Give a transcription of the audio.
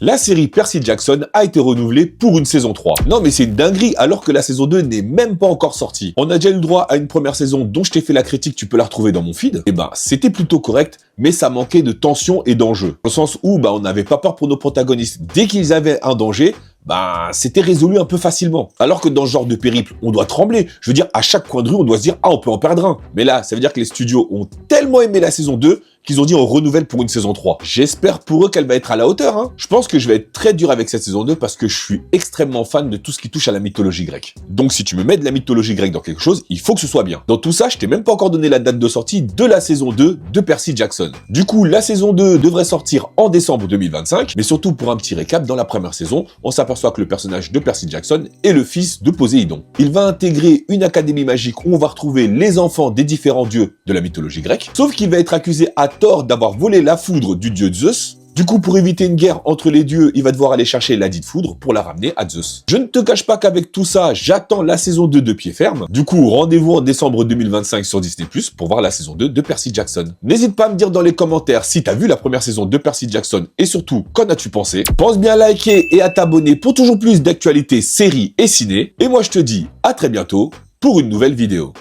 La série Percy Jackson a été renouvelée pour une saison 3. Non mais c'est une dinguerie alors que la saison 2 n'est même pas encore sortie. On a déjà eu le droit à une première saison dont je t'ai fait la critique, tu peux la retrouver dans mon feed. Et ben c'était plutôt correct, mais ça manquait de tension et d'enjeu. Au sens où on n'avait pas peur pour nos protagonistes. Dès qu'ils avaient un danger, c'était résolu un peu facilement. Alors que dans ce genre de périple, on doit trembler. Je veux dire, à chaque coin de rue, on doit se dire « Ah, on peut en perdre un ». Mais là, ça veut dire que les studios ont tellement aimé la saison 2 qu'ils ont dit on renouvelle pour une saison 3. J'espère pour eux qu'elle va être à la hauteur. Hein. Je pense que je vais être très dur avec cette saison 2 parce que je suis extrêmement fan de tout ce qui touche à la mythologie grecque. Donc si tu me mets de la mythologie grecque dans quelque chose, il faut que ce soit bien. Dans tout ça, je t'ai même pas encore donné la date de sortie de la saison 2 de Percy Jackson. Du coup, la saison 2 devrait sortir en décembre 2025, mais surtout pour un petit récap, dans la première saison, on s'aperçoit que le personnage de Percy Jackson est le fils de Poséidon. Il va intégrer une académie magique où on va retrouver les enfants des différents dieux de la mythologie grecque, sauf qu'il va être accusé à tort d'avoir volé la foudre du dieu Zeus. Du coup, pour éviter une guerre entre les dieux, il va devoir aller chercher la dite foudre pour la ramener à Zeus. Je ne te cache pas qu'avec tout ça, j'attends la saison 2 de pied ferme. Du coup, rendez-vous en décembre 2025 sur Disney+, pour voir la saison 2 de Percy Jackson. N'hésite pas à me dire dans les commentaires si t'as vu la première saison de Percy Jackson et surtout, qu'en as-tu pensé. Pense bien à liker et à t'abonner pour toujours plus d'actualités, séries et ciné. Et moi, je te dis à très bientôt pour une nouvelle vidéo.